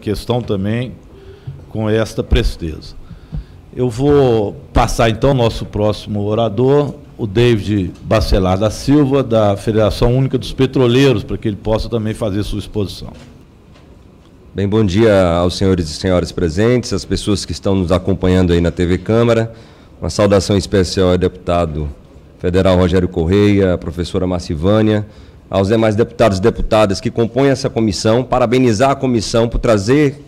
questão também com esta presteza. Eu vou passar então ao nosso próximo orador, o David Bacelar da Silva, da Federação Única dos Petroleiros, para que ele possa também fazer sua exposição. Bem, bom dia aos senhores e senhoras presentes, às pessoas que estão nos acompanhando aí na TV Câmara. Uma saudação especial ao deputado federal Rogério Correia, à professora Marcivânia, aos demais deputados e deputadas que compõem essa comissão, parabenizar a comissão por trazer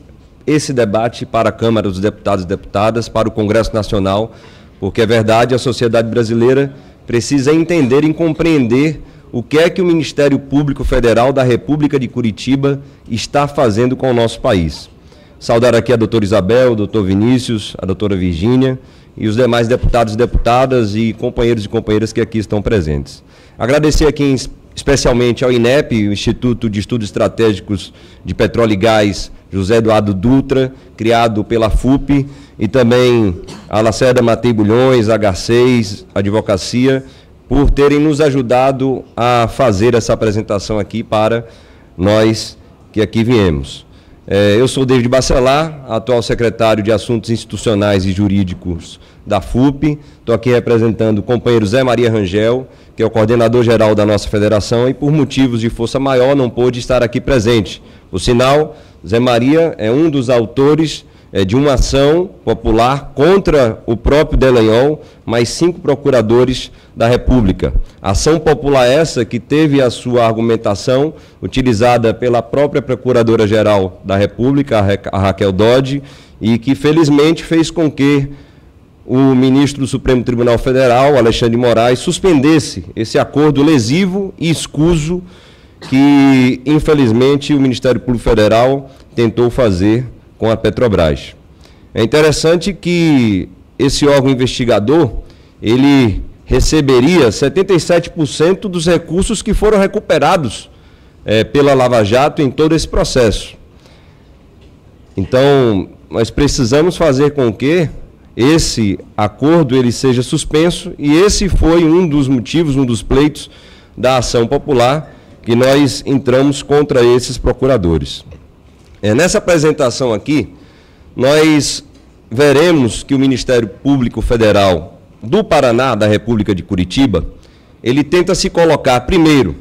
esse debate para a Câmara dos Deputados e Deputadas, para o Congresso Nacional, porque é verdade, a sociedade brasileira precisa entender e compreender o que é que o Ministério Público Federal da República de Curitiba está fazendo com o nosso país. Saudar aqui a doutora Isabel, o doutor Vinícius, a doutora Virgínia e os demais deputados e deputadas e companheiras que aqui estão presentes. Agradecer aqui especialmente ao INEP, o Instituto de Estudos Estratégicos de Petróleo e Gás, José Eduardo Dutra, criado pela FUP, e também a Lacerda Matei Bulhões, H6, Advocacia, por terem nos ajudado a fazer essa apresentação aqui para nós que aqui viemos. Eu sou David Bacelar, atual secretário de Assuntos Institucionais e Jurídicos da FUP. Estou aqui representando o companheiro Zé Maria Rangel, que é o coordenador-geral da nossa federação e, por motivos de força maior, não pôde estar aqui presente. Por sinal, Zé Maria é um dos autores de uma ação popular contra o próprio Dallagnol, mais 5 procuradores da República. Ação popular essa que teve a sua argumentação utilizada pela própria Procuradora-Geral da República, a Raquel Dodge, e que felizmente fez com que o ministro do Supremo Tribunal Federal, Alexandre de Moraes, suspendesse esse acordo lesivo e escuso que, infelizmente, o Ministério Público Federal tentou fazer com a Petrobras. É interessante que esse órgão investigador, ele receberia 77% dos recursos que foram recuperados pela Lava Jato em todo esse processo. Então, nós precisamos fazer com que esse acordo ele seja suspenso, e esse foi um dos motivos, um dos pleitos da ação popular que nós entramos contra esses procuradores. Nessa apresentação aqui, nós veremos que o Ministério Público Federal do Paraná, da República de Curitiba, ele tenta se colocar, primeiro,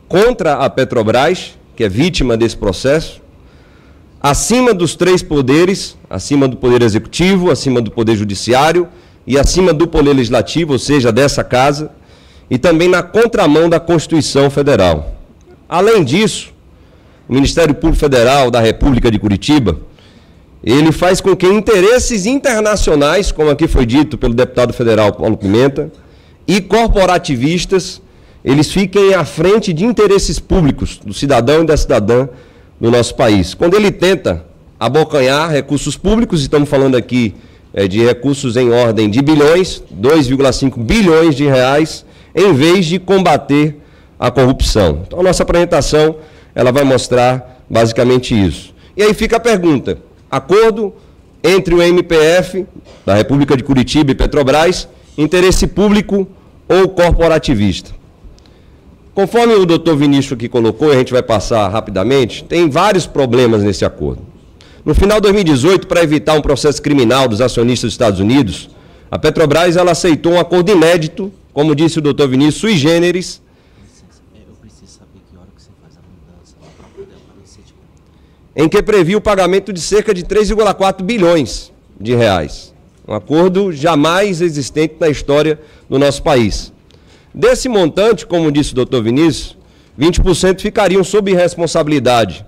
contra a Petrobras, que é vítima desse processo, acima dos 3 poderes, acima do Poder Executivo, acima do Poder Judiciário e acima do Poder Legislativo, ou seja, dessa casa, e também na contramão da Constituição Federal. Além disso, o Ministério Público Federal da República de Curitiba, ele faz com que interesses internacionais, como aqui foi dito pelo deputado federal Paulo Pimenta, e corporativistas, eles fiquem à frente de interesses públicos do cidadão e da cidadã do nosso país. Quando ele tenta abocanhar recursos públicos, estamos falando aqui de recursos em ordem de bilhões, 2,5 bilhões de reais, em vez de combater a corrupção. Então, a nossa apresentação ela vai mostrar basicamente isso. E aí fica a pergunta: acordo entre o MPF, da República de Curitiba, e Petrobras, interesse público ou corporativista? Conforme o doutor Vinícius aqui colocou, a gente vai passar rapidamente, tem vários problemas nesse acordo. No final de 2018, para evitar um processo criminal dos acionistas dos Estados Unidos, a Petrobras ela aceitou um acordo inédito, como disse o doutor Vinícius, sui generis, em que previa o pagamento de cerca de 3,4 bilhões de reais. Um acordo jamais existente na história do nosso país. Desse montante, como disse o doutor Vinícius, 20% ficariam sob responsabilidade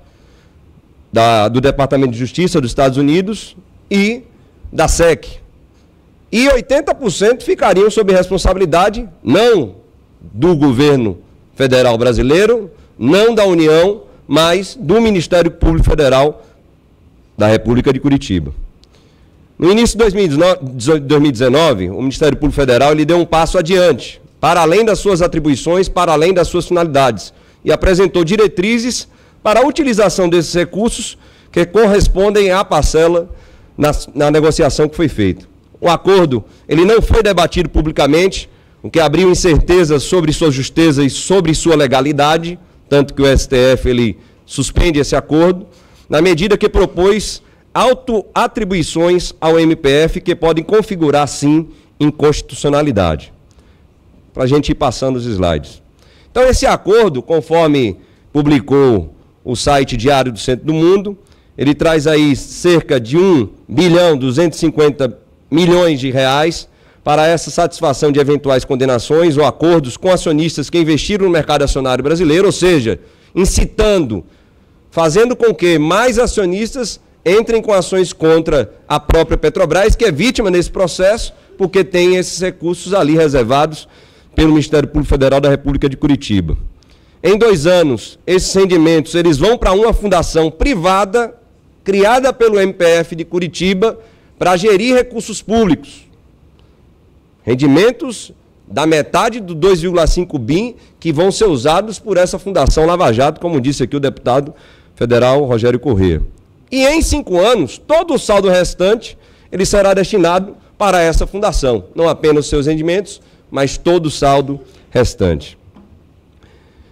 do Departamento de Justiça dos Estados Unidos e da SEC. E 80% ficariam sob responsabilidade não do governo federal brasileiro, não da União, mas do Ministério Público Federal da República de Curitiba. No início de 2019, o Ministério Público Federal ele deu um passo adiante, para além das suas atribuições, para além das suas finalidades, e apresentou diretrizes para a utilização desses recursos que correspondem à parcela na negociação que foi feita. O acordo ele não foi debatido publicamente, o que abriu incertezas sobre sua justeza e sobre sua legalidade, tanto que o STF ele suspende esse acordo, na medida que propôs autoatribuições ao MPF que podem configurar, sim, inconstitucionalidade. Para a gente ir passando os slides. Então, esse acordo, conforme publicou o site Diário do Centro do Mundo, ele traz aí cerca de 1.250 bilhões de reais para essa satisfação de eventuais condenações ou acordos com acionistas que investiram no mercado acionário brasileiro, ou seja, incitando, fazendo com que mais acionistas entrem com ações contra a própria Petrobras, que é vítima nesse processo, porque tem esses recursos ali reservados pelo Ministério Público Federal da República de Curitiba. Em 2 anos, esses rendimentos eles vão para uma fundação privada, criada pelo MPF de Curitiba, para gerir recursos públicos. Rendimentos da metade do 2,5 bi que vão ser usados por essa Fundação Lava Jato, como disse aqui o deputado federal Rogério Corrêa. E em 5 anos, todo o saldo restante ele será destinado para essa fundação. Não apenas os seus rendimentos, mas todo o saldo restante.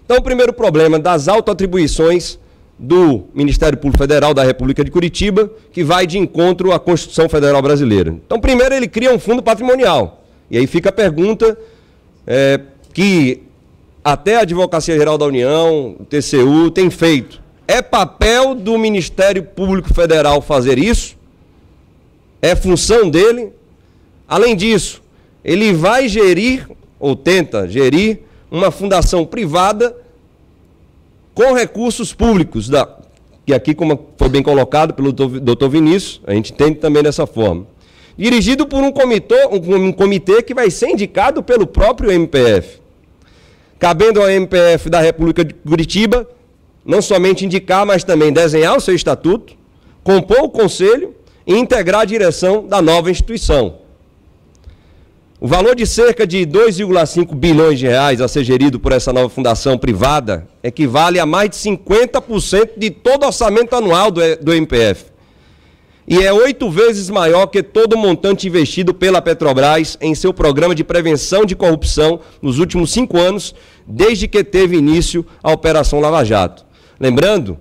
Então, o primeiro problema das autoatribuições do Ministério Público Federal da República de Curitiba, que vai de encontro à Constituição Federal Brasileira. Então, primeiro ele cria um fundo patrimonial. E aí fica a pergunta que até a Advocacia Geral da União, o TCU, tem feito. É papel do Ministério Público Federal fazer isso? É função dele? Além disso, ele vai gerir, ou tenta gerir, uma fundação privada com recursos públicos, que aqui, como foi bem colocado pelo doutor Vinícius, a gente entende também dessa forma. Dirigido por um comitê que vai ser indicado pelo próprio MPF. Cabendo ao MPF da República de Curitiba, não somente indicar, mas também desenhar o seu estatuto, compor o conselho e integrar a direção da nova instituição. O valor de cerca de 2,5 bilhões de reais a ser gerido por essa nova fundação privada equivale a mais de 50% de todo o orçamento anual do MPF. E é 8 vezes maior que todo o montante investido pela Petrobras em seu programa de prevenção de corrupção nos últimos 5 anos, desde que teve início a Operação Lava Jato. Lembrando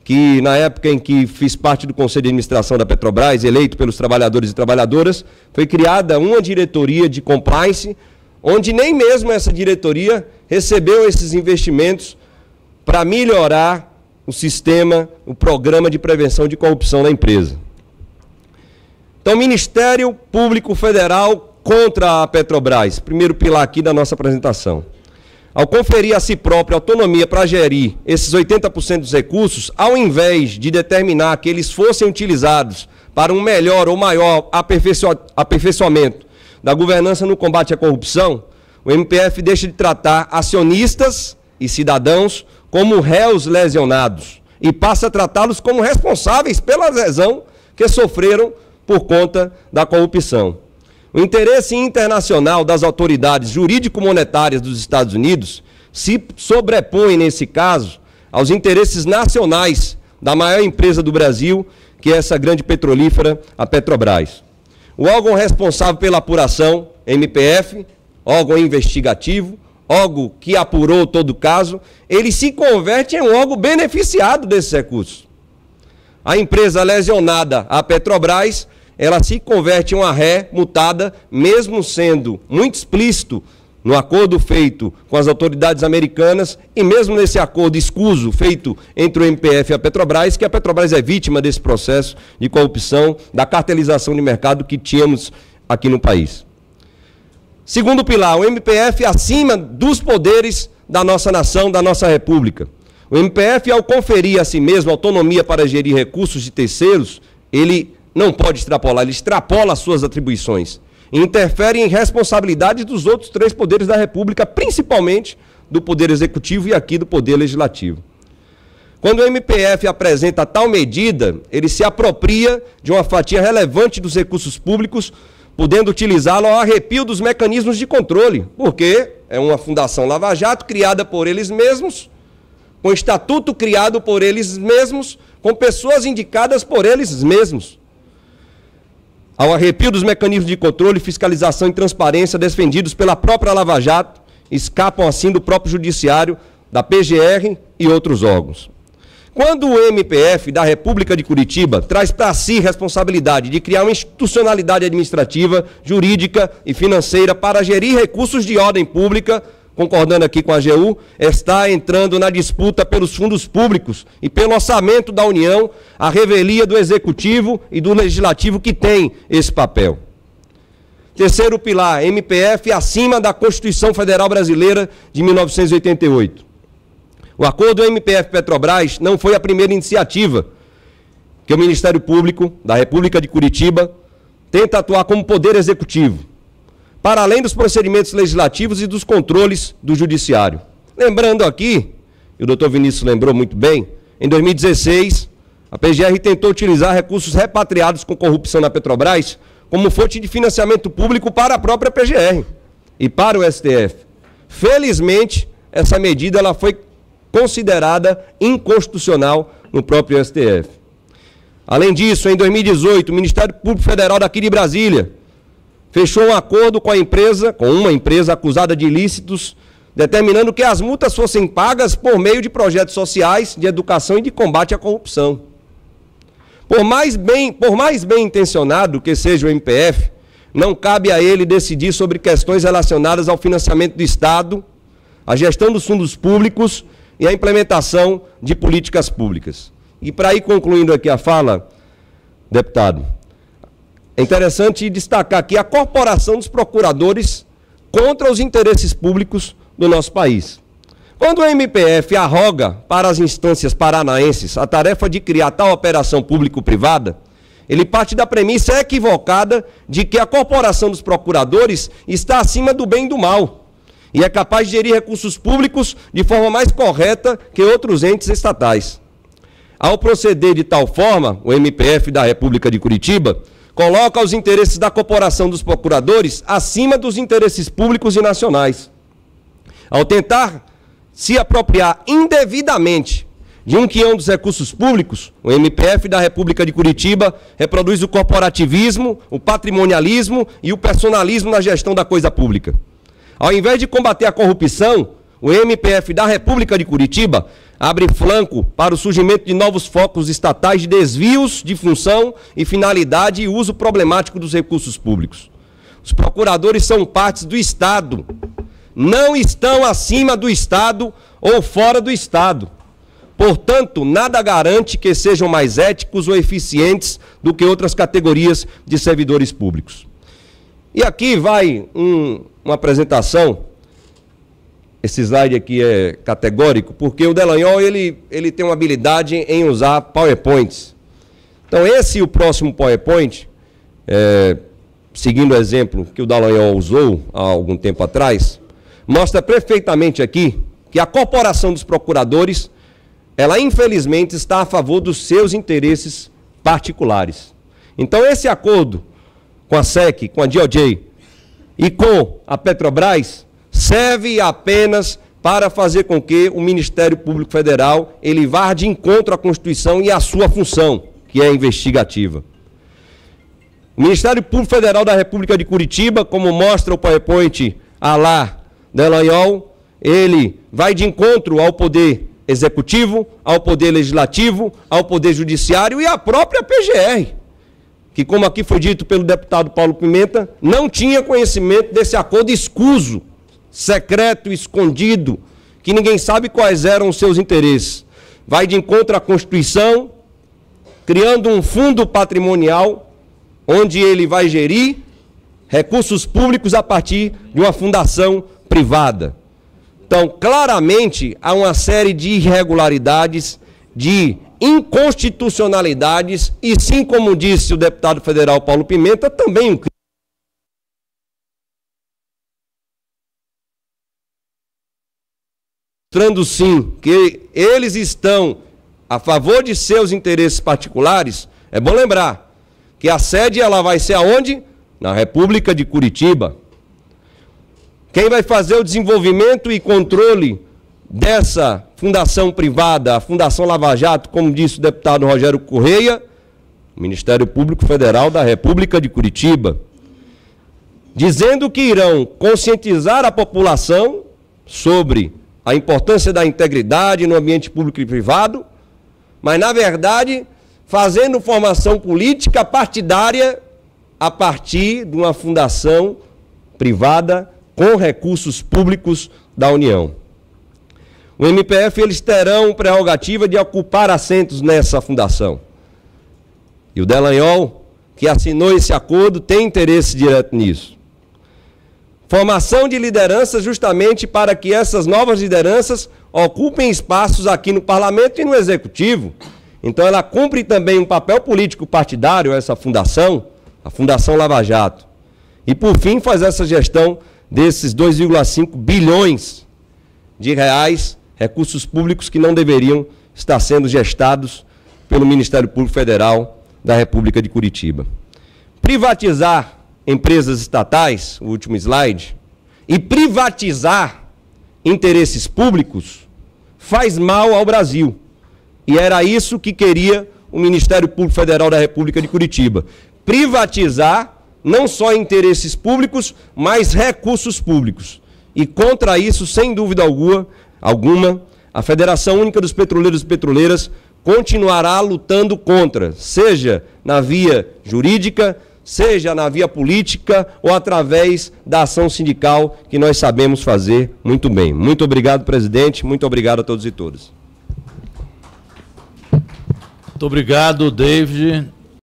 que na época em que fiz parte do Conselho de Administração da Petrobras, eleito pelos trabalhadores e trabalhadoras, foi criada uma diretoria de compliance, onde nem mesmo essa diretoria recebeu esses investimentos para melhorar o sistema, o programa de prevenção de corrupção da empresa. Então, Ministério Público Federal contra a Petrobras, primeiro pilar aqui da nossa apresentação. Ao conferir a si própria autonomia para gerir esses 80% dos recursos, ao invés de determinar que eles fossem utilizados para um melhor ou maior aperfeiçoamento da governança no combate à corrupção, o MPF deixa de tratar acionistas e cidadãos como réus lesionados e passa a tratá-los como responsáveis pela lesão que sofreram por conta da corrupção. O interesse internacional das autoridades jurídico-monetárias dos Estados Unidos se sobrepõe, nesse caso, aos interesses nacionais da maior empresa do Brasil, que é essa grande petrolífera, a Petrobras. O órgão responsável pela apuração, MPF, órgão investigativo, órgão que apurou todo o caso, ele se converte em um órgão beneficiado desses recursos. A empresa lesionada, a Petrobras, ela se converte em uma ré multada, mesmo sendo muito explícito no acordo feito com as autoridades americanas e mesmo nesse acordo escuso feito entre o MPF e a Petrobras, que a Petrobras é vítima desse processo de corrupção, da cartelização de mercado que tínhamos aqui no país. Segundo pilar, o MPF acima dos poderes da nossa nação, da nossa república. O MPF, ao conferir a si mesmo autonomia para gerir recursos de terceiros, ele não pode extrapolar, ele extrapola as suas atribuições. E interfere em responsabilidades dos outros 3 poderes da República, principalmente do Poder Executivo e aqui do Poder Legislativo. Quando o MPF apresenta tal medida, ele se apropria de uma fatia relevante dos recursos públicos, podendo utilizá-lo ao arrepio dos mecanismos de controle, porque é uma fundação Lava Jato criada por eles mesmos, com estatuto criado por eles mesmos, com pessoas indicadas por eles mesmos. Ao arrepio dos mecanismos de controle, fiscalização e transparência defendidos pela própria Lava Jato, escapam assim do próprio Judiciário, da PGR e outros órgãos. Quando o MPF da República de Curitiba traz para si responsabilidade de criar uma institucionalidade administrativa, jurídica e financeira para gerir recursos de ordem pública, concordando aqui com a AGU, está entrando na disputa pelos fundos públicos e pelo orçamento da União, a revelia do Executivo e do Legislativo que tem esse papel. Terceiro pilar, MPF acima da Constituição Federal Brasileira de 1988. O acordo MPF Petrobras não foi a primeira iniciativa que o Ministério Público da República de Curitiba tenta atuar como poder executivo, para além dos procedimentos legislativos e dos controles do Judiciário. Lembrando aqui, e o doutor Vinícius lembrou muito bem, em 2016, a PGR tentou utilizar recursos repatriados com corrupção na Petrobras como fonte de financiamento público para a própria PGR e para o STF. Felizmente, essa medida ela foi considerada inconstitucional no próprio STF. Além disso, em 2018, o Ministério Público Federal daqui de Brasília fechou um acordo com uma empresa acusada de ilícitos, determinando que as multas fossem pagas por meio de projetos sociais de educação e de combate à corrupção. Por mais bem intencionado que seja o MPF, não cabe a ele decidir sobre questões relacionadas ao financiamento do Estado, a gestão dos fundos públicos e a implementação de políticas públicas. E para ir concluindo aqui a fala, deputado, é interessante destacar aqui a corporação dos procuradores contra os interesses públicos do nosso país. Quando o MPF arroga para as instâncias paranaenses a tarefa de criar tal operação público-privada, ele parte da premissa equivocada de que a corporação dos procuradores está acima do bem e do mal e é capaz de gerir recursos públicos de forma mais correta que outros entes estatais. Ao proceder de tal forma, o MPF da República de Curitiba coloca os interesses da corporação dos procuradores acima dos interesses públicos e nacionais. Ao tentar se apropriar indevidamente de um quinhão dos recursos públicos, o MPF da República de Curitiba reproduz o corporativismo, o patrimonialismo e o personalismo na gestão da coisa pública. Ao invés de combater a corrupção, o MPF da República de Curitiba abre flanco para o surgimento de novos focos estatais de desvios de função e finalidade e uso problemático dos recursos públicos. Os procuradores são partes do Estado, não estão acima do Estado ou fora do Estado. Portanto, nada garante que sejam mais éticos ou eficientes do que outras categorias de servidores públicos. E aqui vai uma apresentação. Esse slide aqui é categórico, porque o Delanhol ele tem uma habilidade em usar PowerPoints. Então, esse e o próximo PowerPoint, seguindo o exemplo que o Delanhol usou há algum tempo atrás, mostra perfeitamente aqui que a corporação dos procuradores, ela infelizmente está a favor dos seus interesses particulares. Então, esse acordo com a SEC, com a DOJ e com a Petrobras serve apenas para fazer com que o Ministério Público Federal ele vá de encontro à Constituição e à sua função, que é investigativa. O Ministério Público Federal da República de Curitiba, como mostra o PowerPoint à la Delanhol, ele vai de encontro ao Poder Executivo, ao Poder Legislativo, ao Poder Judiciário e à própria PGR, que, como aqui foi dito pelo deputado Paulo Pimenta, não tinha conhecimento desse acordo escuso, secreto, escondido, que ninguém sabe quais eram os seus interesses. Vai de encontro à Constituição, criando um fundo patrimonial, onde ele vai gerir recursos públicos a partir de uma fundação privada. Então, claramente, há uma série de irregularidades, de inconstitucionalidades, e sim, como disse o deputado federal Paulo Pimenta, também um crime. Mostrando sim que eles estão a favor de seus interesses particulares. É bom lembrar que a sede ela vai ser aonde? Na República de Curitiba. Quem vai fazer o desenvolvimento e controle dessa fundação privada, a Fundação Lava Jato, como disse o deputado Rogério Correia, o Ministério Público Federal da República de Curitiba, dizendo que irão conscientizar a população sobre a importância da integridade no ambiente público e privado, mas, na verdade, fazendo formação política partidária a partir de uma fundação privada com recursos públicos da União. O MPF, eles terão prerrogativa de ocupar assentos nessa fundação. E o Delanhol, que assinou esse acordo, tem interesse direto nisso. Formação de lideranças justamente para que essas novas lideranças ocupem espaços aqui no Parlamento e no Executivo. Então ela cumpre também um papel político partidário, essa fundação, a Fundação Lava Jato. E por fim faz essa gestão desses 2,5 bilhões de reais, recursos públicos que não deveriam estar sendo gestados pelo Ministério Público Federal da República de Curitiba. Privatizar empresas estatais, o último slide, e privatizar interesses públicos faz mal ao Brasil. E era isso que queria o Ministério Público Federal da República de Curitiba. Privatizar não só interesses públicos, mas recursos públicos. E contra isso, sem dúvida alguma, a Federação Única dos Petroleiros e Petroleiras continuará lutando contra, seja na via jurídica, seja na via política ou através da ação sindical que nós sabemos fazer muito bem. Muito obrigado, presidente. Muito obrigado a todos e todas. Muito obrigado, David.